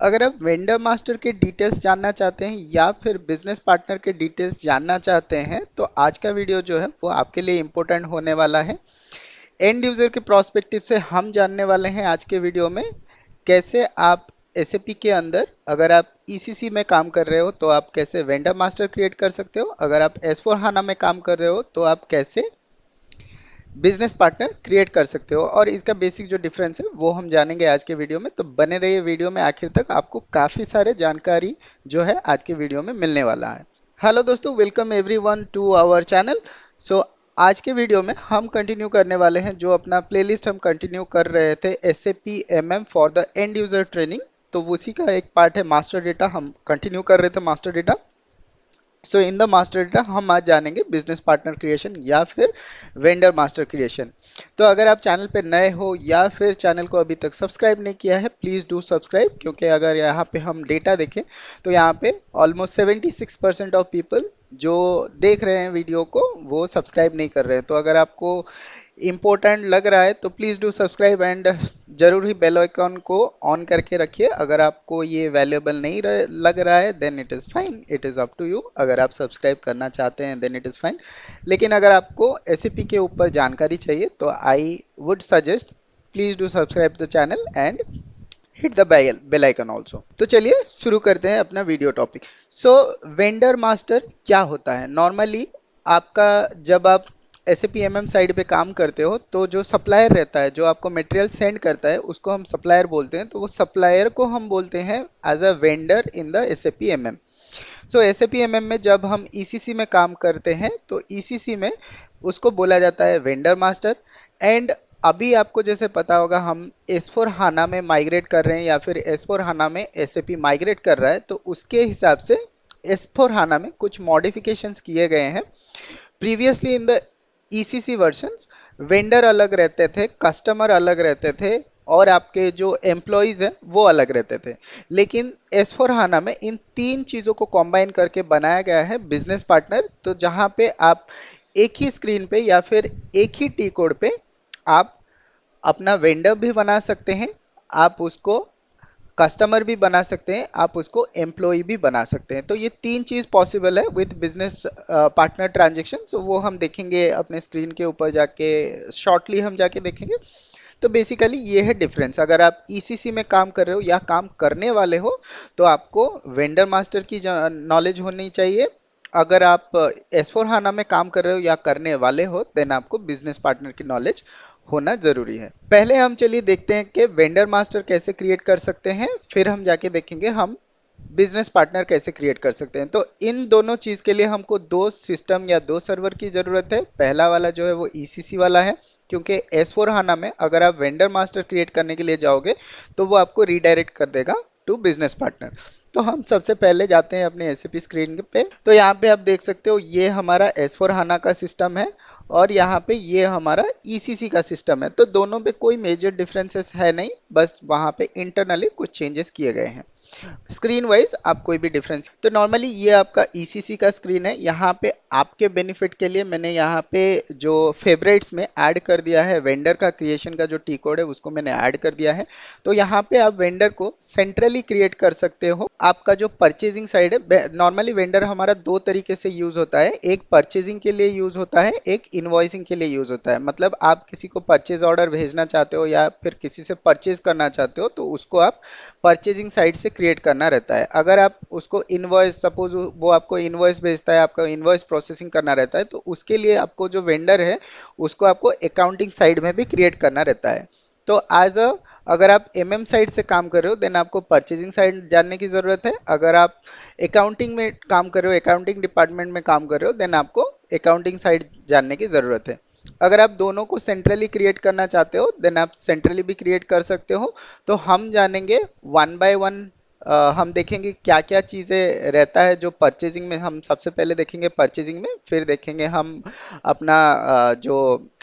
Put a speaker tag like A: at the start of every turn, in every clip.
A: अगर आप vendor master के डिटेल्स जानना चाहते हैं या फिर बिजनेस पार्टनर के डिटेल्स जानना चाहते हैं तो आज का वीडियो जो है वो आपके लिए इम्पोर्टेंट होने वाला है। एंड यूजर के प्रोस्पेक्टिव से हम जानने वाले हैं आज के वीडियो में कैसे आप एसएपी के अंदर अगर आप ईसीसी में काम कर रहे हो तो आप कैसे वेंडर मास्टर क्रिएट कर सकते हो, अगर आप एस4 हाना में काम कर रहे हो तो आप कैसे बिजनेस पार्टनर क्रिएट कर सकते हो, और इसका बेसिक जो डिफरेंस है वो हम जानेंगे आज के वीडियो में। तो बने रहिए वीडियो में आखिर तक, आपको काफ़ी सारे जानकारी जो है आज के वीडियो में मिलने वाला है। हेलो दोस्तों, welcome everyone to our channel. So आज के वीडियो में हम कंटिन्यू करने वाले हैं जो अपना प्लेलिस्ट हम कंटिन्यू कर रहे थे SAP MM for the end user training. तो उसी का एक पार्ट है मास्टर डेटा, हम कंटिन्यू कर रहे थे master data. So in the master data हम आज जानेंगे बिजनेस पार्टनर क्रिएशन या फिर वेंडर मास्टर क्रिएशन। तो अगर आप चैनल पे नए हो या फिर चैनल को अभी तक सब्सक्राइब नहीं किया है, प्लीज़ डू सब्सक्राइब, क्योंकि अगर यहाँ पे हम डेटा देखें तो यहाँ पे ऑलमोस्ट 76% ऑफ पीपल जो देख रहे हैं वीडियो को वो सब्सक्राइब नहीं कर रहे हैं। तो अगर आपको इम्पोर्टेंट लग रहा है तो प्लीज़ डू सब्सक्राइब एंड जरूर ही बेल आइकॉन को ऑन करके रखिए। अगर आपको ये वैल्यूएबल नहीं लग रहा है then it is fine, it is up to you. अगर आप सब्सक्राइब करना चाहते हैं देन इट इज़ फाइन, लेकिन अगर आपको एसएपी के ऊपर जानकारी चाहिए तो I would suggest please do subscribe the channel and hit the bell icon also. तो चलिए शुरू करते हैं अपना video topic. So vendor master क्या होता है? नॉर्मली आपका जब आप एसएपी एमएम साइड पे काम करते हो तो जो सप्लायर रहता है, जो आपको मटेरियल सेंड करता है, उसको हम सप्लायर बोलते हैं। तो वो सप्लायर को हम बोलते हैं as a vendor in the SAP MM. So SAP MM में जब हम ईसीसी में काम करते हैं तो ईसीसी में उसको बोला जाता है वेंडर मास्टर। एंड अभी आपको जैसे पता होगा हम एस4 हाना में माइग्रेट कर रहे हैं या फिर एस4 हाना में एसएपी माइग्रेट कर रहा है, तो उसके हिसाब से एस4 हाना में कुछ मॉडिफिकेशंस किए गए हैं। Previously in the ECC versions vendor अलग रहते थे, कस्टमर अलग रहते थे और आपके जो एम्प्लॉयज हैं वो अलग रहते थे। लेकिन एस4 हाना में इन तीन चीज़ों को कंबाइन करके बनाया गया है बिजनेस पार्टनर। तो जहाँ पे आप एक ही स्क्रीन पे या फिर एक ही टी कोड पे आप अपना वेंडर भी बना सकते हैं, आप उसको कस्टमर भी बना सकते हैं, आप उसको एम्प्लॉय भी बना सकते हैं। तो ये तीन चीज़ पॉसिबल है विद बिजनेस पार्टनर ट्रांजेक्शन। सो वो हम देखेंगे अपने स्क्रीन के ऊपर जाके, शॉर्टली हम जाके देखेंगे। तो बेसिकली ये है डिफरेंस। अगर आप ईसीसी में काम कर रहे हो या काम करने वाले हो तो आपको वेंडर मास्टर की नॉलेज होनी चाहिए। अगर आप एस4 हाना में काम कर रहे हो या करने वाले हो देन आपको बिजनेस पार्टनर की नॉलेज होना जरूरी है। पहले हम चलिए देखते हैं कि वेंडर मास्टर कैसे क्रिएट कर सकते हैं, फिर हम जाके देखेंगे हम बिजनेस पार्टनर कैसे क्रिएट कर सकते हैं। तो इन दोनों चीज के लिए हमको दो सिस्टम या दो सर्वर की जरूरत है। पहला वाला जो है वो ईसीसी वाला है, क्योंकि एस4 हाना में अगर आप वेंडर मास्टर क्रिएट करने के लिए जाओगे तो वो आपको रीडायरेक्ट कर देगा टू बिजनेस पार्टनर। तो हम सबसे पहले जाते हैं अपने एसएपी स्क्रीन पे। तो यहाँ पे आप देख सकते हो ये हमारा एस4 हाना का सिस्टम है और यहाँ पे ये हमारा ईसीसी का सिस्टम है। तो दोनों पे कोई मेजर डिफरेंसेस है नहीं, बस वहाँ पे इंटरनली कुछ चेंजेस किए गए हैं। स्क्रीन वाइज आप कोई भी डिफरेंस, तो नॉर्मली ये आपका ईसीसी का स्क्रीन है। यहाँ पे आपके बेनिफिट के लिए मैंने यहाँ पे जो फेवरेट्स में ऐड कर दिया है वेंडर का क्रिएशन का जो टी कोड है उसको मैंने ऐड कर दिया है। तो यहाँ पे आप वेंडर को सेंट्रली क्रिएट कर सकते हो। आपका जो परचेजिंग साइड है, नॉर्मली वेंडर हमारा दो तरीके से यूज होता है, एक परचेजिंग के लिए यूज होता है, एक इनवॉइसिंग के लिए यूज होता है। मतलब आप किसी को परचेज ऑर्डर भेजना चाहते हो या फिर किसी से परचेज करना चाहते हो तो उसको आप परचेजिंग साइड से क्रिएट करना रहता है। अगर आप उसको इनवॉइस, सपोज वो आपको इनवॉइस भेजता है, आपका इनवॉइस प्रोसेसिंग करना रहता है, तो उसके लिए आपको जो वेंडर है उसको आपको अकाउंटिंग साइड में भी क्रिएट करना रहता है। तो एज अ अगर आप एमएम साइड से काम कर रहे हो देन आपको परचेजिंग साइड जानने की ज़रूरत है। अगर आप अकाउंटिंग में काम कर रहे हो, अकाउंटिंग डिपार्टमेंट में काम कर रहे हो देन आपको अकाउंटिंग साइड जानने की ज़रूरत है। अगर आप दोनों को सेंट्रली क्रिएट करना चाहते हो देन आप सेंट्रली भी क्रिएट कर सकते हो। तो हम जानेंगे वन बाय वन। हम देखेंगे क्या क्या चीज़ें रहता है जो परचेजिंग में। हम सबसे पहले देखेंगे परचेजिंग में, फिर देखेंगे हम अपना जो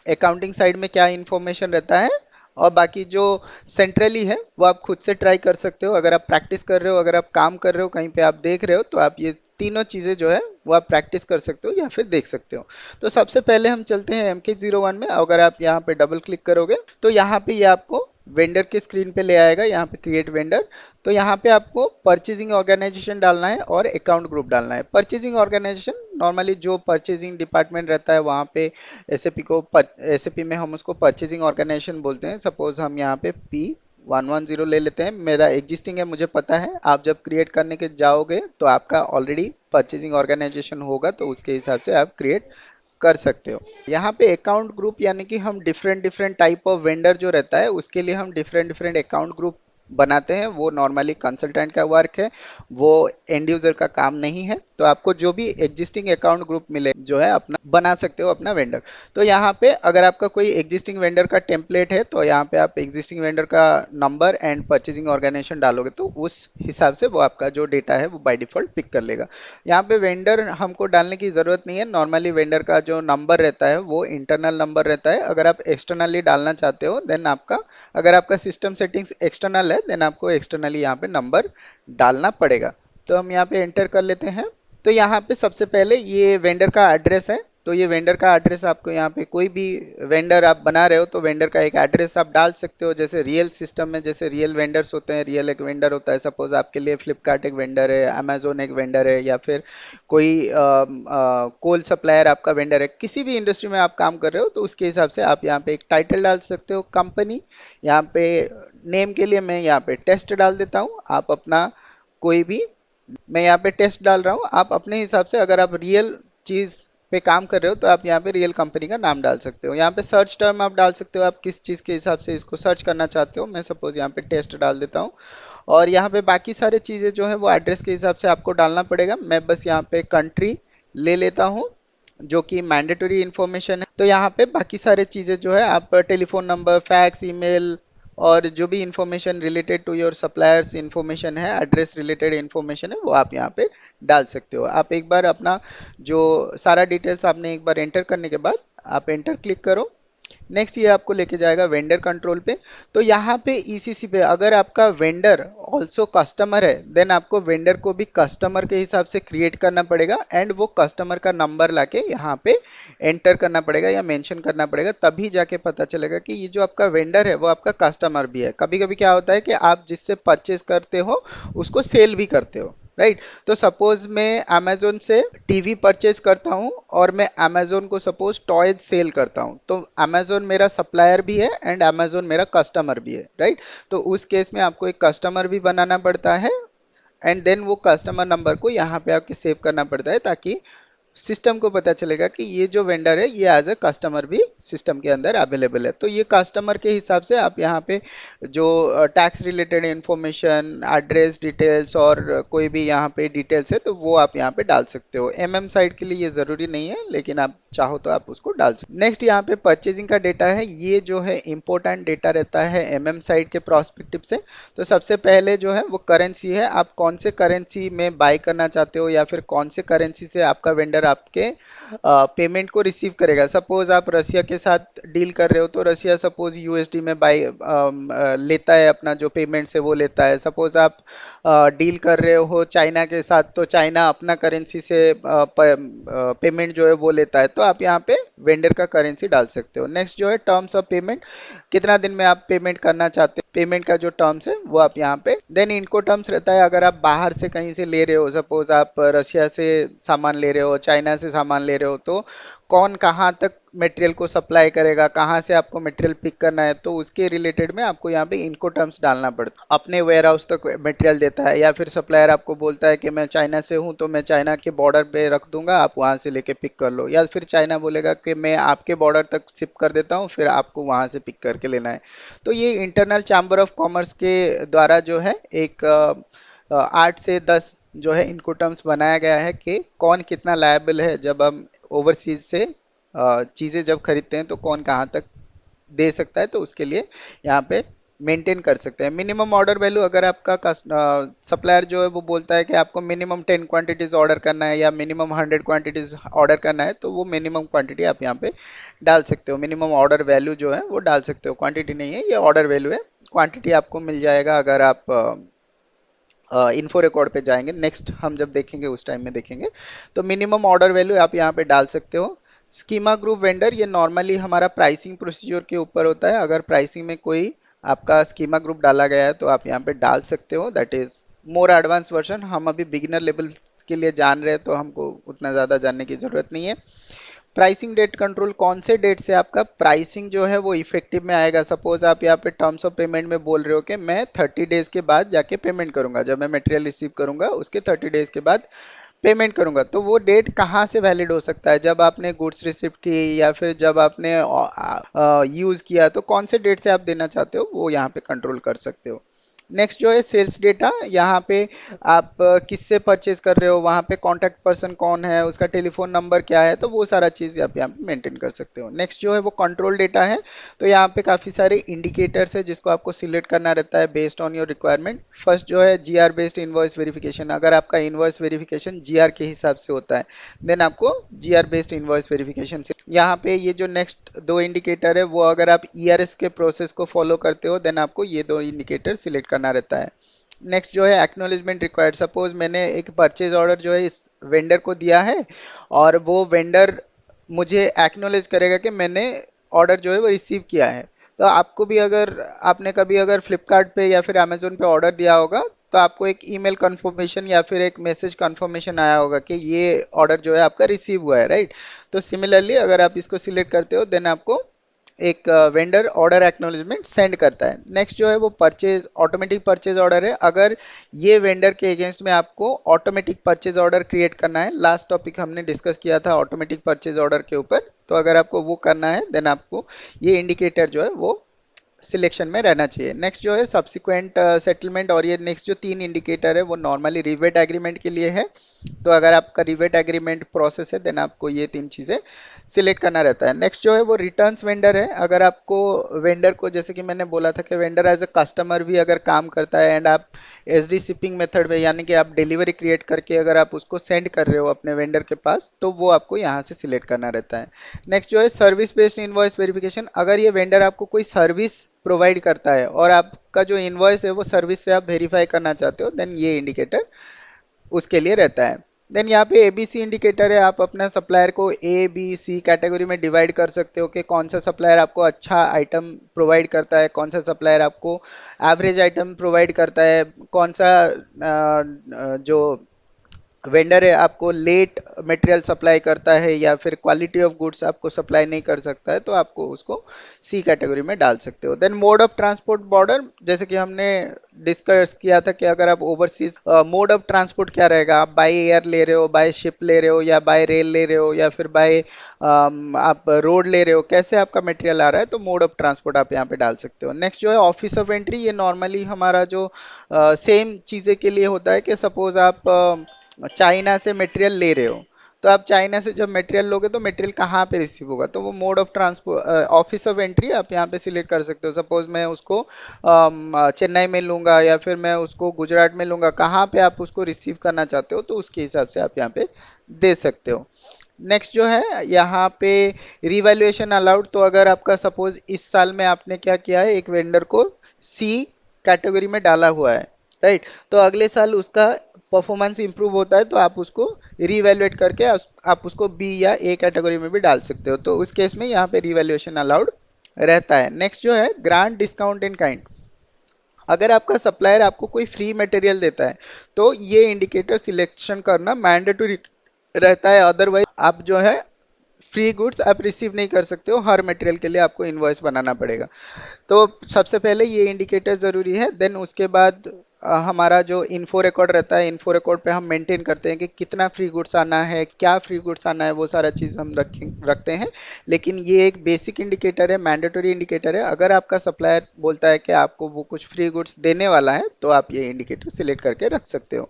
A: अकाउंटिंग साइड में क्या इंफॉर्मेशन रहता है, और बाकी जो सेंट्रली है वो आप खुद से ट्राई कर सकते हो। अगर आप प्रैक्टिस कर रहे हो, अगर आप काम कर रहे हो, कहीं पे आप देख रहे हो तो आप ये तीनों चीज़ें जो है वो आप प्रैक्टिस कर सकते हो या फिर देख सकते हो। तो सबसे पहले हम चलते हैं MK01 में। अगर आप यहाँ पे डबल क्लिक करोगे तो यहाँ पे ये आपको वेंडर के स्क्रीन पे ले आएगा, यहाँ पे क्रिएट वेंडर। तो यहाँ पे आपको परचेजिंग ऑर्गेनाइजेशन डालना है और अकाउंट ग्रुप डालना है। परचेजिंग ऑर्गेनाइजेशन नॉर्मली जो परचेजिंग डिपार्टमेंट रहता है वहाँ पे एसएपी में हम उसको परचेजिंग ऑर्गेनाइजेशन बोलते हैं। सपोज हम यहाँ पे P110 ले लेते हैं, मेरा एग्जिस्टिंग है, मुझे पता है। आप जब क्रिएट करने के जाओगे तो आपका ऑलरेडी परचेजिंग ऑर्गेनाइजेशन होगा, तो उसके हिसाब से आप क्रिएट कर सकते हो। यहाँ पे अकाउंट ग्रुप यानी कि हम different different type of vendor जो रहता है उसके लिए हम डिफरेंट डिफरेंट अकाउंट ग्रुप बनाते हैं। वो नॉर्मली कंसल्टेंट का वर्क है, वो एंड यूजर का काम नहीं है। तो आपको जो भी एग्जिस्टिंग अकाउंट ग्रुप मिले जो है अपना बना सकते हो अपना वेंडर। तो यहाँ पे अगर आपका कोई एग्जिस्टिंग वेंडर का टेम्पलेट है तो यहाँ पे आप एग्जिस्टिंग वेंडर का नंबर एंड परचेजिंग ऑर्गेनाइजेशन डालोगे तो उस हिसाब से वो आपका जो डेटा है वो बाय डिफॉल्ट पिक कर लेगा। यहाँ पे वेंडर हमको डालने की ज़रूरत नहीं है। नॉर्मली वेंडर का जो नंबर रहता है वो इंटरनल नंबर रहता है। अगर आप एक्सटर्नली डालना चाहते हो देन आपका, अगर आपका सिस्टम सेटिंग्स एक्सटर्नल है देन आपको एक्सटर्नली यहाँ पे नंबर डालना पड़ेगा। तो हम यहाँ पे एंटर कर लेते हैं। तो यहाँ पे सबसे पहले ये वेंडर का एड्रेस है। तो ये वेंडर का एड्रेस आपको यहाँ पे कोई भी वेंडर आप बना रहे हो तो वेंडर का एक एड्रेस आप डाल सकते हो। जैसे रियल सिस्टम में जैसे रियल वेंडर्स होते हैं, रियल एक वेंडर होता है। सपोज आपके लिए फ्लिपकार्ट एक वेंडर है, अमेजोन एक वेंडर है, या फिर कोई कोल सप्लायर आपका वेंडर है। किसी भी इंडस्ट्री में आप काम कर रहे हो तो उसके हिसाब से आप यहाँ पे एक टाइटल डाल सकते हो कंपनी। यहाँ पे नेम के लिए मैं यहाँ पे टेस्ट डाल देता हूँ। आप अपना कोई भी, मैं यहाँ पे टेस्ट डाल रहा हूँ, आप अपने हिसाब से अगर आप रियल चीज पे काम कर रहे हो तो आप यहाँ पे रियल कंपनी का नाम डाल सकते हो। यहाँ पे सर्च टर्म आप डाल सकते हो, आप किस चीज़ के हिसाब से इसको सर्च करना चाहते हो। मैं सपोज यहाँ पे टेस्ट डाल देता हूँ। और यहाँ पे बाकी सारी चीज़ें जो है वो एड्रेस के हिसाब से आपको डालना पड़ेगा। मैं बस यहाँ पे कंट्री ले लेता हूँ जो कि मैंडेटरी इन्फॉर्मेशन है। तो यहाँ पे बाकी सारी चीज़ें जो है आप टेलीफोन नंबर, फैक्स, ईमेल और जो भी information related to your suppliers information है, एड्रेस रिलेटेड इंफॉर्मेशन है, वो आप यहाँ पे डाल सकते हो। आप एक बार अपना जो सारा डिटेल्स आपने एक बार एंटर करने के बाद आप एंटर क्लिक करो। नेक्स्ट ये आपको लेके जाएगा वेंडर कंट्रोल पे। तो यहाँ पे ईसीसी पे अगर आपका वेंडर ऑल्सो कस्टमर है देन आपको वेंडर को भी कस्टमर के हिसाब से क्रिएट करना पड़ेगा एंड वो कस्टमर का नंबर लाके यहाँ पे एंटर करना पड़ेगा या मेंशन करना पड़ेगा। तभी जाके पता चलेगा कि ये जो आपका वेंडर है वो आपका कस्टमर भी है। कभी कभी क्या होता है कि आप जिससे परचेज करते हो उसको सेल भी करते हो, राइट। तो सपोज मैं अमेजोन से टीवी परचेज करता हूँ और मैं अमेजोन को सपोज टॉयज सेल करता हूँ, तो अमेजोन मेरा सप्लायर भी है एंड अमेजोन मेरा कस्टमर भी है, राइट। तो उस केस में आपको एक कस्टमर भी बनाना पड़ता है एंड देन वो कस्टमर नंबर को यहाँ पे आपके सेव करना पड़ता है ताकि सिस्टम को पता चलेगा कि ये जो वेंडर है ये एज अ कस्टमर भी सिस्टम के अंदर अवेलेबल है। तो ये कस्टमर के हिसाब से आप यहाँ पे जो tax related information, address details और कोई भी यहाँ पे डिटेल्स है तो वो आप यहाँ पे डाल सकते हो। एमएम साइड के लिए ये ज़रूरी नहीं है लेकिन आप चाहो तो आप उसको डाल सकते हो। नेक्स्ट यहाँ पे परचेजिंग का डेटा है। ये जो है इंपॉर्टेंट डेटा रहता है एमएम साइड के प्रोस्पेक्टिव से। तो सबसे पहले जो है वो करेंसी है। आप कौन से करेंसी में बाय करना चाहते हो या फिर कौन से करेंसी से आपका वेंडर आपके पेमेंट को रिसीव करेगा। सपोज आप रसिया के साथ डील कर रहे हो तो रसिया सपोज यूएसडी में बाय लेता है, अपना जो पेमेंट से वो लेता है। सपोज आप डील कर रहे हो चाइना के साथ तो चाइना अपना करेंसी से पेमेंट जो है वो लेता है। तो आप यहाँ पे वेंडर का करेंसी डाल सकते हो। नेक्स्ट जो है टर्म्स ऑफ पेमेंट, कितना दिन में आप पेमेंट करना चाहते हैं, पेमेंट का जो टर्म्स है वो आप यहाँ पे। देन इनको टर्म्स रहता है अगर आप बाहर से कहीं से ले रहे हो, सपोज आप रशिया से सामान ले रहे हो, चाइना से सामान ले रहे हो, तो कौन कहाँ तक मटेरियल को सप्लाई करेगा, कहाँ से आपको मटेरियल पिक करना है, तो उसके रिलेटेड में आपको यहाँ पे इनको टर्म्स डालना पड़ता है। अपने वेयर हाउस तक मटेरियल देता है या फिर सप्लायर आपको बोलता है कि मैं चाइना से हूँ तो मैं चाइना के बॉर्डर पे रख दूंगा, आप वहाँ से लेके पिक कर लो। या फिर चाइना बोलेगा कि मैं आपके बॉर्डर तक शिप कर देता हूँ फिर आपको वहाँ से पिक करके लेना है। तो ये इंटरनल चैम्बर ऑफ कॉमर्स के द्वारा जो है एक 8 से 10 जो है इनको टर्म्स बनाया गया है कि कौन कितना लायबल है जब हम ओवरसीज से चीज़ें जब खरीदते हैं तो कौन कहाँ तक दे सकता है। तो उसके लिए यहाँ पे मेंटेन कर सकते हैं। मिनिमम ऑर्डर वैल्यू, अगर आपका सप्लायर जो है वो बोलता है कि आपको मिनिमम 10 क्वांटिटीज ऑर्डर करना है या मिनिमम 100 क्वांटिटीज ऑर्डर करना है तो वो मिनिमम क्वांटिटी आप यहाँ पे डाल सकते हो। मिनिमम ऑर्डर वैल्यू जो है वो डाल सकते हो, क्वांटिटी नहीं है, ये ऑर्डर वैल्यू है। क्वांटिटी आपको मिल जाएगा अगर आप इन्फो रिकॉर्ड पे जाएंगे। नेक्स्ट हम जब देखेंगे उस टाइम में देखेंगे। तो मिनिमम ऑर्डर वैल्यू आप यहाँ पे डाल सकते हो। स्कीमा ग्रुप वेंडर, ये नॉर्मली हमारा प्राइसिंग प्रोसीजर के ऊपर होता है। अगर प्राइसिंग में कोई आपका स्कीमा ग्रुप डाला गया है तो आप यहाँ पे डाल सकते हो। That is more advance version. हम अभी बिगिनर लेवल के लिए जान रहे हैं तो हमको उतना ज़्यादा जानने की ज़रूरत नहीं है। प्राइसिंग डेट कंट्रोल, कौन से डेट से आपका प्राइसिंग जो है वो इफेक्टिव में आएगा। सपोज आप यहाँ पे टर्म्स ऑफ पेमेंट में बोल रहे हो कि मैं 30 डेज के बाद जाके पेमेंट करूंगा, जब मैं मटेरियल रिसीव करूंगा उसके 30 डेज के बाद पेमेंट करूंगा। तो वो डेट कहाँ से वैलिड हो सकता है, जब आपने गुड्स रिसीव की या फिर जब आपने यूज किया, तो कौन से डेट से आप देना चाहते हो वो यहाँ पे कंट्रोल कर सकते हो। नेक्स्ट जो है सेल्स डेटा, यहाँ पे आप किससे परचेज कर रहे हो, वहाँ पे कॉन्टैक्ट पर्सन कौन है, उसका टेलीफोन नंबर क्या है, तो वो सारा चीज़ आप यहाँ पे मेंटेन कर सकते हो। नेक्स्ट जो है वो कंट्रोल डेटा है। तो यहाँ पे काफ़ी सारे इंडिकेटर्स है जिसको आपको सिलेक्ट करना रहता है based on your requirement. First जो है जीआर बेस्ड इनवॉइस वेरिफिकेशन, अगर आपका इनवॉइस वेरिफिकेशन जीआर के हिसाब से होता है देन आपको जीआर बेस्ड इनवॉइस वेरिफिकेशन से। यहाँ पे ये जो नेक्स्ट दो इंडिकेटर है वो अगर आप ईआरएस के प्रोसेस को फॉलो करते हो देन आपको ये दो इंडिकेटर सिलेक्ट करना रहता है। नेक्स्ट जो है एक्नॉलेजमेंट रिक्वायर्ड, सपोज मैंने एक परचेज ऑर्डर जो है इस वेंडर को दिया है और वो वेंडर मुझे एक्नॉलेज करेगा कि मैंने ऑर्डर जो है वो रिसीव किया है। तो आपको भी अगर आपने कभी अगर फ्लिपकार्ट पे या फिर अमेजोन पे ऑर्डर दिया होगा तो आपको एक ईमेल कंफर्मेशन या फिर एक मैसेज कंफर्मेशन आया होगा कि ये ऑर्डर जो है आपका रिसीव हुआ है, राइट। तो सिमिलरली अगर आप इसको सिलेक्ट करते हो देन आपको एक वेंडर ऑर्डर एक्नॉलेजमेंट सेंड करता है। नेक्स्ट जो है वो परचेज ऑटोमेटिक परचेज ऑर्डर है। अगर ये वेंडर के अगेंस्ट में आपको ऑटोमेटिक परचेज ऑर्डर क्रिएट करना है, लास्ट टॉपिक हमने डिस्कस किया था ऑटोमेटिक परचेज ऑर्डर के ऊपर, तो अगर आपको वो करना है देन आपको ये इंडिकेटर जो है वो सिलेक्शन में रहना चाहिए। नेक्स्ट जो है सब्सिक्वेंट सेटलमेंट, और ये नेक्स्ट जो तीन इंडिकेटर है वो नॉर्मली रिवेट एग्रीमेंट के लिए है। तो अगर आपका रिवेट एग्रीमेंट प्रोसेस है देन आपको ये तीन चीज़ें सिलेक्ट करना रहता है। नेक्स्ट जो है वो रिटर्न्स वेंडर है। अगर आपको वेंडर को, जैसे कि मैंने बोला था कि वेंडर एज अ कस्टमर भी अगर काम करता है एंड आप एसडी शिपिंग मेथड में, यानी कि आप डिलीवरी क्रिएट करके अगर आप उसको सेंड कर रहे हो अपने वेंडर के पास, तो वो आपको यहाँ से सिलेक्ट करना रहता है। नेक्स्ट जो है सर्विस बेस्ड इनवॉइस वेरिफिकेशन, अगर ये वेंडर आपको कोई सर्विस प्रोवाइड करता है और आपका जो इनवॉइस है वो सर्विस से आप वेरीफाई करना चाहते हो देन ये इंडिकेटर उसके लिए रहता है। देन यहाँ पे एबीसी इंडिकेटर है, आप अपना सप्लायर को ए बी सी कैटेगरी में डिवाइड कर सकते हो कि कौन सा सप्लायर आपको अच्छा आइटम प्रोवाइड करता है, कौन सा सप्लायर आपको एवरेज आइटम प्रोवाइड करता है, कौन सा जो वेंडर है आपको लेट मटेरियल सप्लाई करता है या फिर क्वालिटी ऑफ गुड्स आपको सप्लाई नहीं कर सकता है, तो आपको उसको सी कैटेगरी में डाल सकते हो। Then mode of transport border, जैसे कि हमने डिस्कस किया था कि अगर आप ओवरसीज मोड ऑफ ट्रांसपोर्ट क्या रहेगा, आप बाय एयर ले रहे हो, बाय शिप ले रहे हो, या बाय रेल ले रहे हो, या फिर बाय आप रोड ले रहे हो, कैसे आपका मटेरियल आ रहा है, तो मोड ऑफ ट्रांसपोर्ट आप यहाँ पे डाल सकते हो। नेक्स्ट जो है ऑफिस ऑफ एंट्री, ये नॉर्मली हमारा जो सेम चीज़ें के लिए होता है कि सपोज आप चाइना से मटेरियल ले रहे हो, तो आप चाइना से जब मटेरियल लोगे तो मटेरियल कहाँ पे रिसीव होगा, तो वो mode of transport office of entry आप यहाँ पे सिलेक्ट कर सकते हो। सपोज मैं उसको चेन्नई में लूंगा या फिर मैं उसको गुजरात में लूंगा, कहाँ पे आप उसको रिसीव करना चाहते हो तो उसके हिसाब से आप यहाँ पे दे सकते हो। नेक्स्ट जो है यहाँ पे रिवैल्यूएशन अलाउड, तो अगर आपका सपोज इस साल में आपने क्या किया है, एक वेंडर को सी कैटेगरी में डाला हुआ है, राइट, तो अगले साल उसका परफॉर्मेंस इंप्रूव होता है तो आप उसको रीवैल्यूएट करके आप उसको बी या ए कैटेगरी में भी डाल सकते हो, तो उस केस में यहाँ पे रिवैल्यूएशन अलाउड रहता है। नेक्स्ट जो है ग्रांट डिस्काउंट इन काइंड, अगर आपका सप्लायर आपको कोई फ्री मटेरियल देता है तो ये इंडिकेटर सिलेक्शन करना मैंडेटरी रहता है, अदरवाइज आप जो है फ्री गुड्स आप रिसीव नहीं कर सकते हो, हर मटेरियल के लिए आपको इनवॉइस बनाना पड़ेगा। तो सबसे पहले ये इंडिकेटर ज़रूरी है। देन उसके बाद हमारा जो इन्फो रिकॉर्ड रहता है, इन्फो रिकॉर्ड पे हम मेंटेन करते हैं कि कितना फ्री गुड्स आना है, क्या फ्री गुड्स आना है, वो सारा चीज़ हम रखते हैं। लेकिन ये एक बेसिक इंडिकेटर है, मैंडेटरी इंडिकेटर है। अगर आपका सप्लायर बोलता है कि आपको वो कुछ फ्री गुड्स देने वाला है तो आप ये इंडिकेटर सिलेक्ट करके रख सकते हो।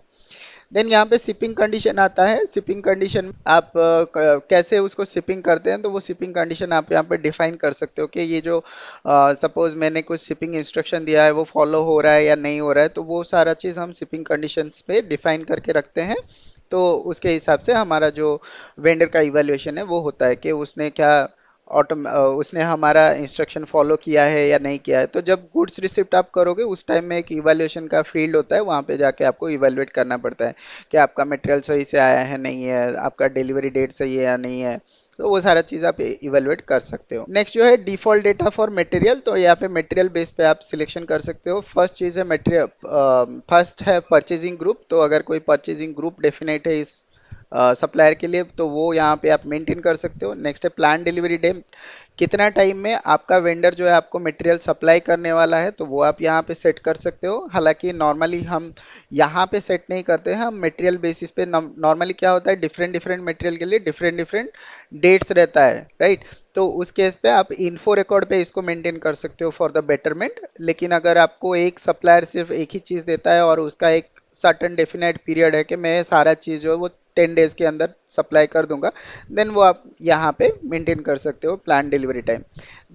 A: देन यहाँ पे शिपिंग कंडीशन आता है। शिपिंग कंडीशन आप कैसे उसको शिपिंग करते हैं, तो वो शिपिंग कंडीशन आप यहाँ पे डिफाइन कर सकते हो कि ये जो सपोज मैंने कुछ शिपिंग इंस्ट्रक्शन दिया है वो फॉलो हो रहा है या नहीं हो रहा है, तो वो सारा चीज़ हम शिपिंग कंडीशंस पे डिफाइन करके रखते हैं। तो उसके हिसाब से हमारा जो वेंडर का इवैल्यूएशन है वो होता है कि उसने क्या उसने हमारा इंस्ट्रक्शन फॉलो किया है या नहीं किया है। तो जब गुड्स रिसिप्ट आप करोगे उस टाइम में एक इवैल्यूएशन का फील्ड होता है, वहाँ पे जाके आपको इवैल्यूएट करना पड़ता है कि आपका मटेरियल सही से आया है नहीं है, आपका डिलीवरी डेट सही है या नहीं है। तो वो सारा चीज़ आप इवेलुएट कर सकते हो। नेक्स्ट जो है डिफॉल्ट डेटा फॉर मटेरियल, तो यहाँ पे मटेरियल बेस पे आप सिलेक्शन कर सकते हो। फर्स्ट चीज़ है मटेरियल, फर्स्ट है परचेजिंग ग्रुप। तो अगर कोई परचेजिंग ग्रुप डेफिनेट है इस सप्लायर के लिए तो वो यहाँ पे आप मेंटेन कर सकते हो। नेक्स्ट है प्लान डिलीवरी डेट, कितना टाइम में आपका वेंडर जो है आपको मटेरियल सप्लाई करने वाला है, तो वो आप यहाँ पे सेट कर सकते हो। हालांकि नॉर्मली हम यहाँ पे सेट नहीं करते हैं, हम मटेरियल बेसिस पे नॉर्मली क्या होता है डिफरेंट डिफरेंट मटेरियल के लिए डिफरेंट डिफरेंट डेट्स रहता है, राइट। तो उस केस पे आप इन्फो रिकॉर्ड पे इसको मेंटेन कर सकते हो फॉर द बेटरमेंट। लेकिन अगर आपको एक सप्लायर सिर्फ एक ही चीज़ देता है और उसका एक सर्टन डेफिनेट पीरियड है कि मैं सारा चीज़ जो है वो 10 डेज के अंदर सप्लाई कर दूंगा, देन वो आप यहाँ पे मेंटेन कर सकते हो प्लान डिलीवरी टाइम।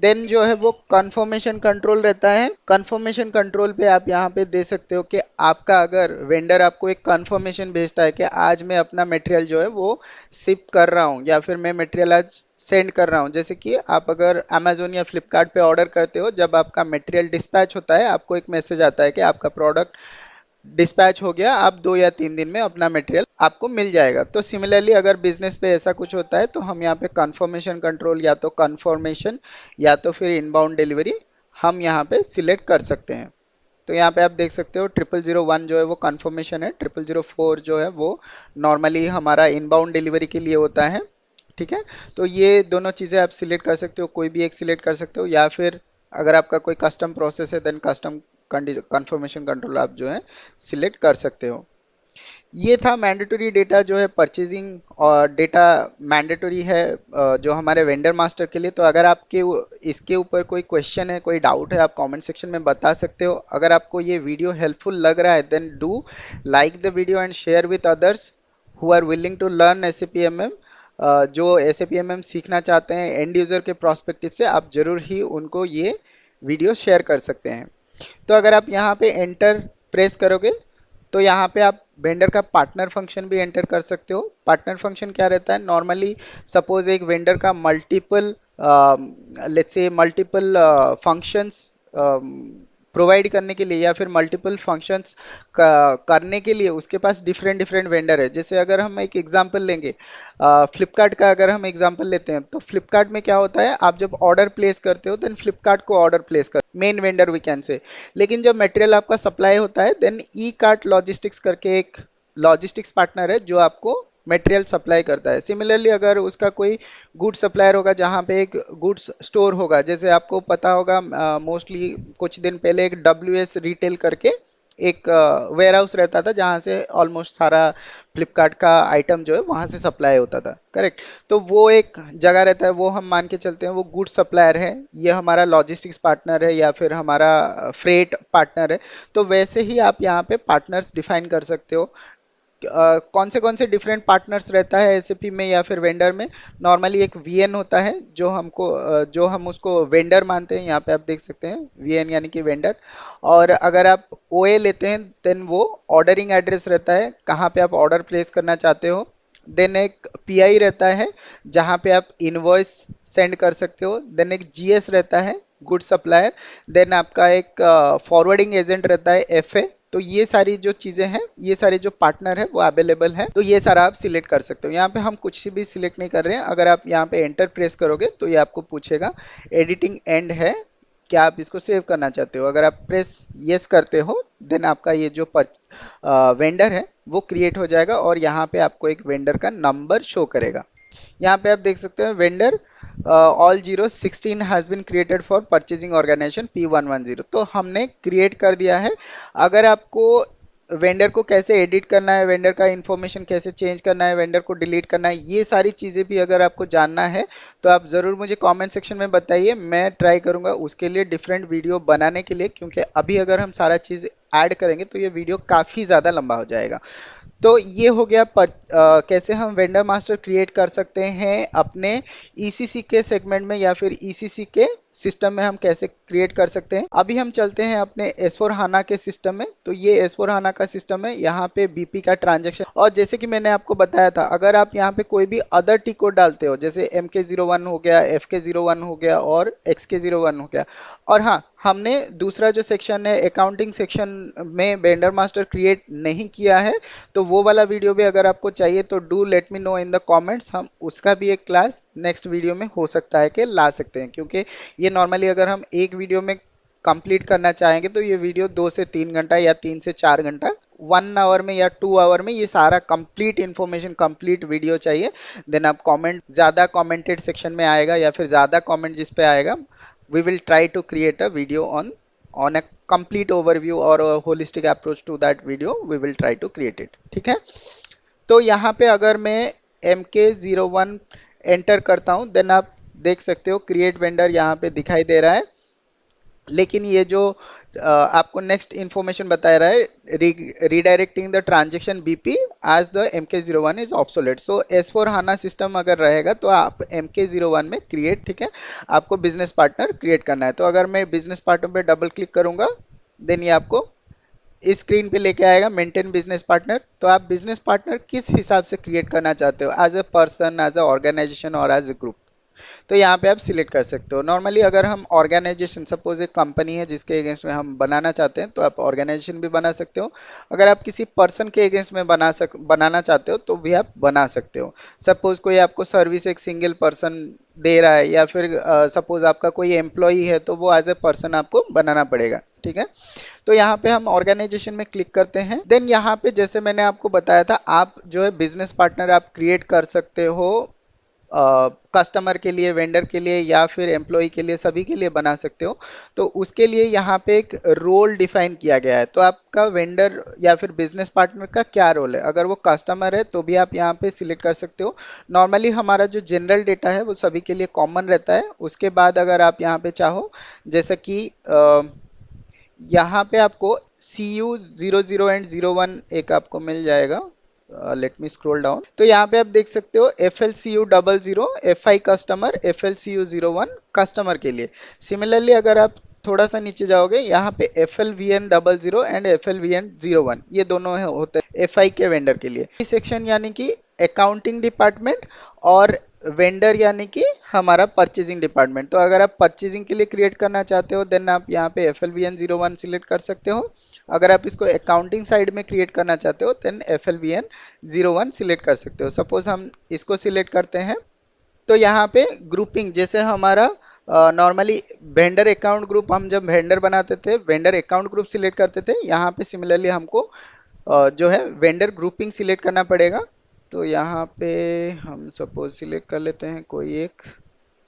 A: देन जो है वो कंफर्मेशन कंट्रोल रहता है। कंफर्मेशन कंट्रोल पे आप यहाँ पे दे सकते हो कि आपका अगर वेंडर आपको एक कंफर्मेशन भेजता है कि आज मैं अपना मटेरियल जो है वो शिप कर रहा हूँ या फिर मैं मटेरियल आज सेंड कर रहा हूँ। जैसे कि आप अगर अमेजोन या फ्लिपकार्ट पे ऑर्डर करते हो, जब आपका मटेरियल डिस्पैच होता है आपको एक मैसेज आता है कि आपका प्रोडक्ट डिस्पैच हो गया, आप 2 या 3 दिन में अपना मटेरियल आपको मिल जाएगा। तो सिमिलरली अगर बिजनेस पे ऐसा कुछ होता है तो हम यहाँ पे कंफर्मेशन कंट्रोल या तो कंफर्मेशन या तो फिर इनबाउंड डिलीवरी हम यहाँ पे सिलेक्ट कर सकते हैं। तो यहाँ पे आप देख सकते हो 0001 जो है वो कंफर्मेशन है, 0004 जो है वो नॉर्मली हमारा इनबाउंड डिलीवरी के लिए होता है, ठीक है। तो ये दोनों चीज़ें आप सिलेक्ट कर सकते हो, कोई भी एक सिलेक्ट कर सकते हो, या फिर अगर आपका कोई कस्टम प्रोसेस है देन कस्टम कंफर्मेशन कंट्रोल आप जो है सिलेक्ट कर सकते हो। ये था मैंडेटरी डेटा जो है परचेजिंग और डेटा मैंडेटरी है जो हमारे वेंडर मास्टर के लिए। तो अगर आपके इसके ऊपर कोई क्वेश्चन है, कोई डाउट है, आप कमेंट सेक्शन में बता सकते हो। अगर आपको ये वीडियो हेल्पफुल लग रहा है then do like the video and share with others who are willing to learn SAP MM। जो SAP MM सीखना चाहते हैं एंड यूजर के प्रोस्पेक्टिव से, आप जरूर ही उनको ये वीडियो शेयर कर सकते हैं। तो अगर आप यहाँ पे एंटर प्रेस करोगे तो यहाँ पे आप वेंडर का पार्टनर फंक्शन भी एंटर कर सकते हो। पार्टनर फंक्शन क्या रहता है, नॉर्मली सपोज एक वेंडर का multiple let's say multiple functions provide करने के लिए या फिर मल्टीपल फंक्शंस करने के लिए उसके पास डिफरेंट डिफरेंट वेंडर है। जैसे अगर हम एक एग्जांपल लेंगे फ्लिपकार्ट का, अगर हम एग्जांपल लेते हैं तो फ्लिपकार्ट में क्या होता है, आप जब ऑर्डर प्लेस करते हो देन फ्लिपकार्ट को ऑर्डर प्लेस कर main vendor we can say. लेकिन जब मटेरियल आपका सप्लाई होता है देन ई कार्ट लॉजिस्टिक्स करके एक लॉजिस्टिक्स पार्टनर है जो आपको मटेरियल सप्लाई करता है। सिमिलरली अगर उसका कोई गुड सप्लायर होगा जहाँ पे एक गुड्स स्टोर होगा, जैसे आपको पता होगा मोस्टली कुछ दिन पहले एक WS रिटेल करके एक वेयर हाउस रहता था जहाँ से ऑलमोस्ट सारा फ्लिपकार्ट का आइटम जो है वहाँ से सप्लाई होता था, करेक्ट। तो वो एक जगह रहता है, वो हम मान के चलते हैं वो गुड सप्लायर है, ये हमारा लॉजिस्टिक्स पार्टनर है या फिर हमारा फ्रेट पार्टनर है। तो वैसे ही आप यहाँ पे पार्टनर्स डिफाइन कर सकते हो। कौन से डिफरेंट पार्टनर्स रहता है SAP में या फिर वेंडर में, नॉर्मली एक VN होता है जो हमको जो हम उसको वेंडर मानते हैं। यहाँ पे आप देख सकते हैं VN यानी कि वेंडर। और अगर आप OA लेते हैं देन वो ऑर्डरिंग एड्रेस रहता है, कहाँ पे आप ऑर्डर प्लेस करना चाहते हो। देन एक PI रहता है जहाँ पे आप इनवॉइस सेंड कर सकते हो। देन एक GS रहता है गुड सप्लायर। देन आपका एक फॉरवर्डिंग एजेंट रहता है FA। तो ये सारी जो चीजें हैं, ये सारे जो पार्टनर है वो अवेलेबल है, तो ये सारा आप सिलेक्ट कर सकते हो। यहाँ पे हम कुछ भी सिलेक्ट नहीं कर रहे हैं। अगर आप यहाँ पे एंटर प्रेस करोगे तो ये आपको पूछेगा एडिटिंग एंड है, क्या आप इसको सेव करना चाहते हो। अगर आप प्रेस यस करते हो देन आपका ये जो वेंडर है वो क्रिएट हो जाएगा और यहाँ पे आपको एक वेंडर का नंबर शो करेगा। यहाँ पे आप देख सकते हैं vendor all 016 has been created for purchasing organization P110। तो हमने क्रिएट कर दिया है। अगर आपको वेंडर को कैसे एडिट करना है, वेंडर का इंफॉर्मेशन कैसे चेंज करना है, वेंडर को डिलीट करना है, ये सारी चीज़ें भी अगर आपको जानना है तो आप ज़रूर मुझे कमेंट सेक्शन में बताइए। मैं ट्राई करूँगा उसके लिए डिफरेंट वीडियो बनाने के लिए, क्योंकि अभी अगर हम सारा चीज़ ऐड करेंगे तो ये वीडियो काफ़ी ज़्यादा लंबा हो जाएगा। तो ये हो गया कैसे हम वेंडर मास्टर क्रिएट कर सकते हैं अपने ECC के सेगमेंट में या फिर ECC के सिस्टम में हम कैसे क्रिएट कर सकते हैं। अभी हम चलते हैं अपने S4 हाना के सिस्टम में। तो ये S4 हाना का सिस्टम है, यहाँ पे बीपी का ट्रांजैक्शन, और जैसे कि मैंने आपको बताया था, अगर आप यहाँ पे कोई भी अदर टी कोड डालते हो, जैसे MK01 हो गया, FK01 हो गया और XK01 हो गया, और हाँ, हमने दूसरा जो सेक्शन है अकाउंटिंग सेक्शन में वेंडर मास्टर क्रिएट नहीं किया है, तो वो वाला वीडियो भी अगर आपको चाहिए तो do let me know in the comments, हम उसका भी एक क्लास नेक्स्ट वीडियो में हो सकता है कि ला सकते हैं, क्योंकि ये नॉर्मली अगर हम एक वीडियो में कंप्लीट करना चाहेंगे तो ये वीडियो 2 से 3 घंटा या 3 से 4 घंटा, 1 आवर में या 2 आवर में ये सारा कंप्लीट इंफॉर्मेशन, कंप्लीट वीडियो चाहिए। देन आप कमेंट, ज़्यादा कमेंटेड सेक्शन में आएगा या फिर ज़्यादा कमेंट जिस पे आएगा, we will try to create a video on a complete overview or a holistic approach to that video, we will try to create it। ठीक है, तो यहाँ पे अगर मैं MK01 एंटर करता हूँ, देन आप देख सकते हो क्रिएट वेंडर यहाँ पे दिखाई दे रहा है, लेकिन ये जो आपको नेक्स्ट इंफॉर्मेशन बता रहा है, redirecting the transaction BP as the MK01 is obsolete. So S4 HANA system अगर रहेगा तो आप MK01 में क्रिएट, ठीक है, आपको बिजनेस पार्टनर क्रिएट करना है। तो अगर मैं बिजनेस पार्टनर पे डबल क्लिक करूंगा, देन ये आपको इस स्क्रीन पे लेके आएगा मेंटेन बिजनेस पार्टनर। तो आप बिजनेस पार्टनर किस हिसाब से क्रिएट करना चाहते हो, as a person, as a organisation और एज अ ग्रुप, तो यहाँ पे आप सिलेक्ट कर सकते हो। नॉर्मली अगर हम ऑर्गेनाइजेशन, सपोज एक कंपनी है जिसके अगेंस्ट में हम बनाना चाहते हैं, तो आप ऑर्गेनाइजेशन भी बना सकते हो। अगर आप किसी पर्सन के अगेंस्ट में बनाना चाहते हो तो भी आप बना सकते हो। सपोज कोई आपको सर्विस एक सिंगल पर्सन दे रहा है, या फिर सपोज आपका कोई एम्प्लॉई है, तो वो एज ए पर्सन आपको बनाना पड़ेगा। ठीक है, तो यहाँ पे हम ऑर्गेनाइजेशन में क्लिक करते हैं। देन यहाँ पे जैसे मैंने आपको बताया था, आप जो है बिजनेस पार्टनर आप क्रिएट कर सकते हो कस्टमर के लिए, वेंडर के लिए या फिर एम्प्लॉय के लिए, सभी के लिए बना सकते हो। तो उसके लिए यहाँ पे एक रोल डिफाइन किया गया है। तो आपका वेंडर या फिर बिजनेस पार्टनर का क्या रोल है, अगर वो कस्टमर है तो भी आप यहाँ पे सिलेक्ट कर सकते हो। नॉर्मली हमारा जो जनरल डेटा है वो सभी के लिए कॉमन रहता है। उसके बाद अगर आप यहाँ पे चाहो, जैसे कि यहाँ पे आपको CU00 एंड 01 एक आपको मिल जाएगा। लेट मी स्क्रॉल डाउन, तो यहाँ पे आप देख सकते हो FLCU00 FI customer, FLCU01 customer के लिए। सिमिलरली अगर आप थोड़ा सा नीचे जाओगे, यहाँ पे FLVN00 एंड FLVN01 ये दोनों है होते हैं FI के वेंडर के लिए। इस सेक्शन यानी कि अकाउंटिंग डिपार्टमेंट, और वेंडर यानी कि हमारा परचेजिंग डिपार्टमेंट। तो अगर आप परचेजिंग के लिए क्रिएट करना चाहते हो, देन आप यहाँ पे FLVN01 सिलेक्ट कर सकते हो। अगर आप इसको अकाउंटिंग साइड में क्रिएट करना चाहते हो, देन FLVN01 सिलेक्ट कर सकते हो। सपोज हम इसको सिलेक्ट करते हैं, तो यहाँ पे ग्रुपिंग, जैसे हमारा नॉर्मली वेंडर अकाउंट ग्रुप, हम जब वेंडर बनाते थे वेंडर अकाउंट ग्रुप सिलेक्ट करते थे, यहाँ पे सिमिलरली हमको जो है वेंडर ग्रुपिंग सिलेक्ट करना पड़ेगा। तो यहाँ पे हम सपोज सिलेक्ट कर लेते हैं कोई एक,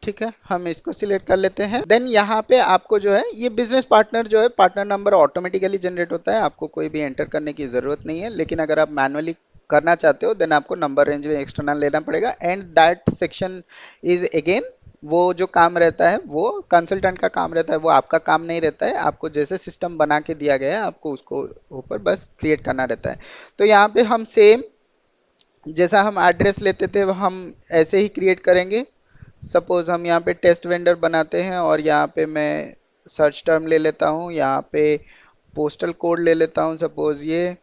A: ठीक है, हम इसको सिलेक्ट कर लेते हैं। देन यहाँ पे आपको जो है ये बिजनेस पार्टनर जो है, पार्टनर नंबर ऑटोमेटिकली जनरेट होता है, आपको कोई भी एंटर करने की जरूरत नहीं है। लेकिन अगर आप मैनुअली करना चाहते हो, देन आपको नंबर रेंज में एक्सटर्नल लेना पड़ेगा। And that section is again, वो जो काम रहता है वो कंसल्टेंट का काम रहता है, वो आपका काम नहीं रहता है। आपको जैसे सिस्टम बना के दिया गया है, आपको उसको ऊपर बस क्रिएट करना रहता है। तो यहाँ पे हम सेम जैसा हम एड्रेस लेते थे, हम ऐसे ही क्रिएट करेंगे। सपोज हम यहाँ पे टेस्ट वेंडर बनाते हैं, और यहाँ पे मैं सर्च टर्म ले लेता हूँ, यहाँ पे पोस्टल कोड ले लेता हूँ सपोज ये,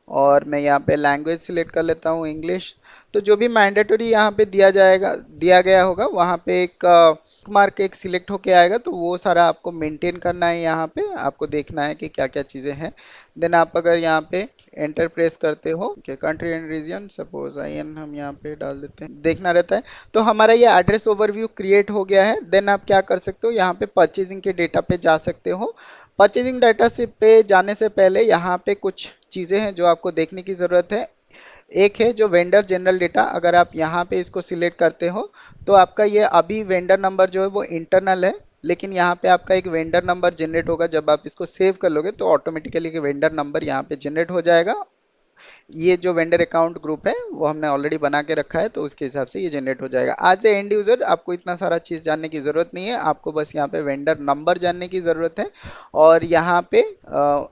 A: और मैं यहाँ पे लैंग्वेज सिलेक्ट कर लेता हूँ इंग्लिश। तो जो भी मैंडेटरी यहाँ पे दिया गया होगा, वहाँ पे एक मार्क एक सिलेक्ट होके आएगा। तो वो सारा आपको मेंटेन करना है, यहाँ पे आपको देखना है कि क्या क्या चीज़ें हैं। देन आप अगर यहाँ पे एंटर प्रेस करते हो, country and region suppose IN हम यहाँ पे डाल देते हैं, देखना रहता है। तो हमारा ये एड्रेस ओवरव्यू क्रिएट हो गया है। देन आप क्या कर सकते हो, यहाँ पे परचेजिंग के डेटा पे जा सकते हो। परचेजिंग डाटा से पे जाने से पहले यहाँ पे कुछ चीज़ें हैं जो आपको देखने की ज़रूरत है। एक है जो वेंडर जनरल डेटा, अगर आप यहाँ पे इसको सिलेक्ट करते हो, तो आपका ये अभी वेंडर नंबर जो है वो इंटरनल है, लेकिन यहाँ पे आपका एक वेंडर नंबर जनरेट होगा। जब आप इसको सेव कर लोगे तो ऑटोमेटिकली एक वेंडर नंबर यहाँ पे जनरेट हो जाएगा। ये जो वेंडर अकाउंट ग्रुप है वो हमने ऑलरेडी बना के रखा है, तो उसके हिसाब से ये जनरेट हो जाएगा। आज ए एंड यूजर आपको इतना सारा चीज़ जानने की ज़रूरत नहीं है, आपको बस यहाँ पे वेंडर नंबर जानने की ज़रूरत है। और यहाँ पे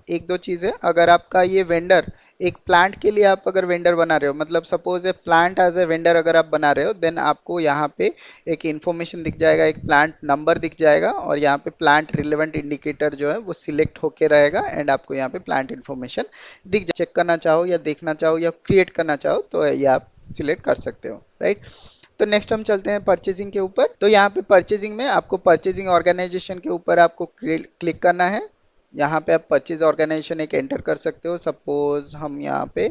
A: एक दो चीज़ें, अगर आपका ये वेंडर एक प्लांट के लिए आप अगर वेंडर बना रहे हो, मतलब suppose a plant as a vendor अगर आप बना रहे हो, देन आपको यहाँ पे एक इंफॉर्मेशन दिख जाएगा, एक प्लांट नंबर दिख जाएगा, और यहाँ पे प्लांट रिलेवेंट इंडिकेटर जो है वो सिलेक्ट होके रहेगा, एंड आपको यहाँ पे प्लांट इन्फॉर्मेशन दिख जाए। चेक करना चाहो या देखना चाहो या क्रिएट करना चाहो तो ये आप सिलेक्ट कर सकते हो, राइट। तो नेक्स्ट हम चलते हैं परचेजिंग के ऊपर। तो यहाँ पे परचेजिंग में आपको परचेजिंग ऑर्गेनाइजेशन के ऊपर आपको क्लिक करना है। यहाँ पे आप परचेज ऑर्गेनाइजेशन एक एंटर कर सकते हो। सपोज हम यहाँ पे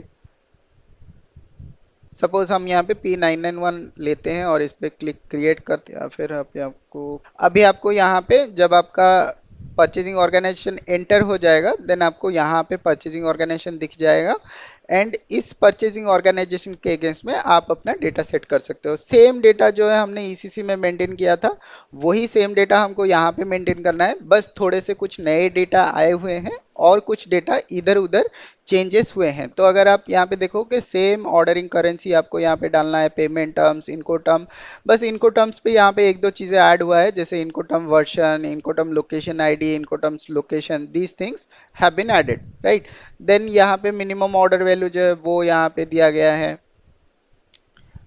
A: P991 लेते हैं और इस पे क्लिक क्रिएट करते हैं, या फिर अभी आपको यहाँ पे जब आपका परचेजिंग ऑर्गेनाइजेशन एंटर हो जाएगा, देन आपको यहाँ पे परचेजिंग ऑर्गेनाइजेशन दिख जाएगा, एंड इस परचेजिंग ऑर्गेनाइजेशन के अगेंस्ट में आप अपना डेटा सेट कर सकते हो। सेम डेटा जो है हमने ईसीसी में मेंटेन किया था, वही सेम डेटा हमको यहाँ पे मेंटेन करना है, बस थोड़े से कुछ नए डेटा आए हुए हैं और कुछ डेटा इधर उधर चेंजेस हुए हैं। तो अगर आप यहाँ पे देखो कि सेम ऑर्डरिंग करेंसी आपको यहाँ पे डालना है, पेमेंट टर्म्स, इनको टर्म, बस इनको टर्म्स पे यहाँ पे एक दो चीजें ऐड हुआ है, जैसे इनको टर्म वर्जन, इनको टर्म लोकेशन आईडी, इनको terms location, these things have been added, right. Then यहाँ पे मिनिमम ऑर्डर वैल्यू जो है वो यहाँ पे दिया गया है।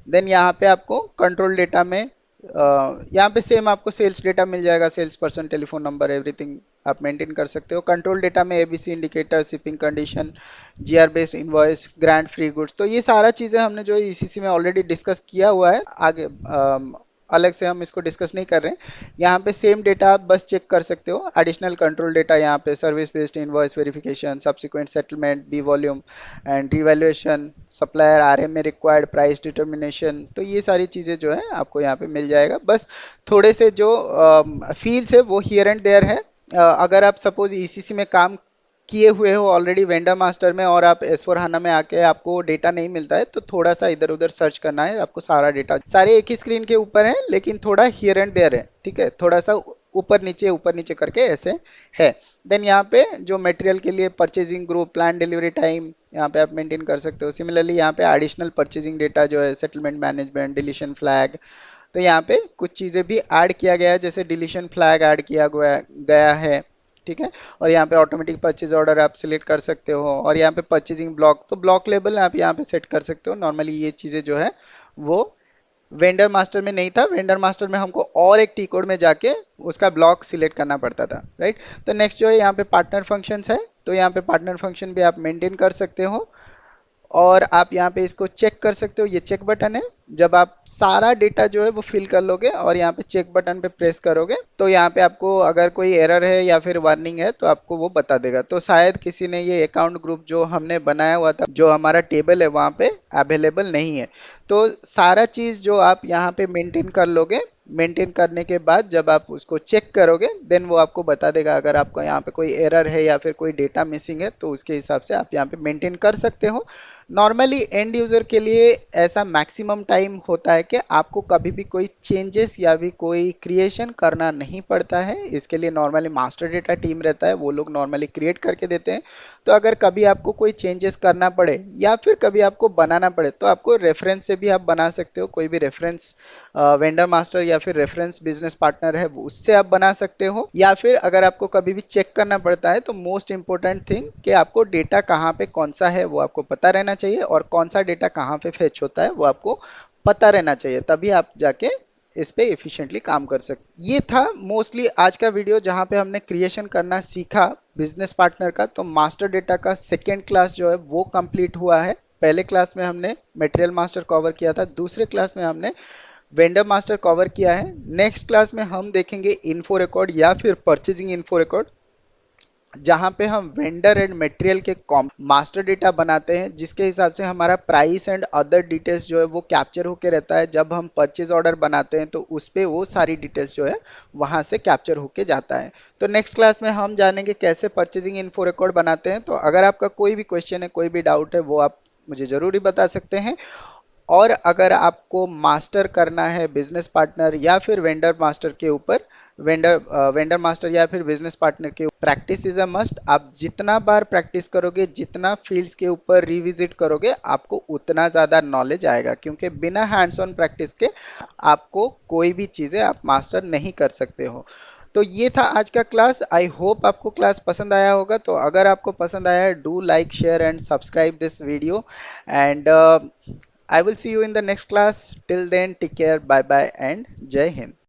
A: देन यहाँ पे आपको कंट्रोल डेटा में यहाँ पे सेम आपको सेल्स डेटा मिल जाएगा, sales person, telephone number, everything आप मेंटेन कर सकते हो। कंट्रोल डेटा में ABC indicator, shipping condition, GR based invoice, grant free goods, तो ये सारा चीजें हमने जो ईसीसी में ऑलरेडी डिस्कस किया हुआ है, आगे अलग से हम इसको डिस्कस नहीं कर रहे हैं। यहाँ पे सेम डेटा आप बस चेक कर सकते हो। एडिशनल कंट्रोल डेटा यहाँ पे service based invoice verification, subsequent settlement, B volume and revaluation, supplier RMA required, price determination, तो ये सारी चीज़ें जो है आपको यहाँ पे मिल जाएगा। बस थोड़े से जो फील्ड्स है वो हियर एंड देयर है। अगर आप सपोज ईसीसी में काम किए हुए हो ऑलरेडी वेंडर मास्टर में, और आप S/4HANA में आके आपको डेटा नहीं मिलता है, तो थोड़ा सा इधर उधर सर्च करना है, आपको सारा डेटा सारे एक ही स्क्रीन के ऊपर है, लेकिन थोड़ा हियर एंड देयर है, ठीक है, थोड़ा सा ऊपर नीचे करके ऐसे है। देन यहाँ पे जो मटेरियल के लिए purchasing group, plan delivery time, यहाँ पे आप मेंटेन कर सकते हो। सिमिलरली यहाँ पे एडिशनल परचेजिंग डेटा जो है, सेटलमेंट मैनेजमेंट, डिलीशन फ्लैग, तो यहाँ पे कुछ चीज़ें भी ऐड किया गया है, जैसे डिलीशन फ्लैग ऐड किया गया है, ठीक है। और यहाँ पे ऑटोमेटिक परचेज ऑर्डर आप सिलेक्ट कर सकते हो, और यहाँ पे परचेजिंग ब्लॉक, तो ब्लॉक लेबल आप यहाँ पे सेट कर सकते हो। नॉर्मली ये चीज़ें जो है वो वेंडर मास्टर में नहीं था, वेंडर मास्टर में हमको और एक टी कोड में जाके उसका ब्लॉक सिलेक्ट करना पड़ता था, राइट। तो नेक्स्ट जो है यहाँ पे पार्टनर फंक्शंस है, तो यहाँ पे पार्टनर फंक्शन भी आप मेंटेन कर सकते हो, और आप यहाँ पे इसको चेक कर सकते हो, ये चेक बटन है। जब आप सारा डेटा जो है वो फिल कर लोगे और यहाँ पे चेक बटन पे प्रेस करोगे, तो यहाँ पे आपको अगर कोई एरर है या फिर वार्निंग है तो आपको वो बता देगा। तो शायद किसी ने ये अकाउंट ग्रुप जो हमने बनाया हुआ था, जो हमारा टेबल है, वहाँ पे अवेलेबल नहीं है। तो सारा चीज़ जो आप यहाँ पे मेंटेन कर लोगे, मेंटेन करने के बाद जब आप उसको चेक करोगे, देन वो आपको बता देगा अगर आपको यहाँ पे कोई एरर है या फिर कोई डेटा मिसिंग है, तो उसके हिसाब से आप यहाँ पे मेंटेन कर सकते हो। नॉर्मली एंड यूजर के लिए ऐसा मैक्सिमम टाइम होता है कि आपको कभी भी कोई चेंजेस या भी कोई क्रिएशन करना नहीं पड़ता है। इसके लिए नॉर्मली मास्टर डेटा टीम रहता है, वो लोग नॉर्मली क्रिएट करके देते हैं। तो अगर कभी आपको कोई चेंजेस करना पड़े या फिर कभी आपको बनाना पड़े, तो आपको रेफरेंस से भी आप बना सकते हो। कोई भी रेफरेंस वेंडर मास्टर या फिर रेफरेंस बिजनेस पार्टनर है, उससे आप बना सकते हो। या फिर अगर आपको कभी भी चेक करना पड़ता है, तो मोस्ट इंपॉर्टेंट थिंग कि आपको डेटा कहाँ पे कौन सा है वो आपको पता रहना चाहिए, और कौन सा डेटा कहाँ पे फेच होता है वो आपको पता रहना चाहिए, तभी आप जाके इस पे एफिशिएंटली काम कर सकते। ये था मोस्टली आज का वीडियो, जहाँ पे हमने क्रिएशन करना सीखा बिजनेस पार्टनर का। तो मास्टर डेटा का सेकेंड क्लास जो है वो कंप्लीट हुआ है। पहले क्लास में हमने मटेरियल मास्टर कवर किया था, दूसरे क्लास में हमने वेंडर मास्टर कवर किया है। नेक्स्ट क्लास में हम देखेंगे इन्फो रिकॉर्ड या फिर परचेजिंग इन्फो रिकॉर्ड, जहां पे हम वेंडर एंड मटेरियल के मास्टर डेटा बनाते हैं, जिसके हिसाब से हमारा प्राइस एंड अदर डिटेल्स जो है वो कैप्चर होके रहता है। जब हम परचेज ऑर्डर बनाते हैं तो उस पे वो सारी डिटेल्स जो है वहां से कैप्चर होके जाता है। तो नेक्स्ट क्लास में हम जानेंगे कैसे परचेजिंग इन्फो रिकॉर्ड बनाते हैं। तो अगर आपका कोई भी क्वेश्चन है, कोई भी डाउट है, वो आप मुझे जरूर ही बता सकते हैं। और अगर आपको मास्टर करना है बिजनेस पार्टनर या फिर वेंडर मास्टर के ऊपर, वेंडर मास्टर या फिर बिजनेस पार्टनर के, प्रैक्टिस इज अ मस्ट। आप जितना बार प्रैक्टिस करोगे, जितना फील्ड्स के ऊपर रिविजिट करोगे, आपको उतना ज़्यादा नॉलेज आएगा, क्योंकि बिना हैंड्स ऑन प्रैक्टिस के आपको कोई भी चीज़ें आप मास्टर नहीं कर सकते हो। तो ये था आज का क्लास। आई होप आपको क्लास पसंद आया होगा। तो अगर आपको पसंद आया है, do like share and subscribe this video and I will see you in the next class. Till then take care, bye bye and जय हिंद।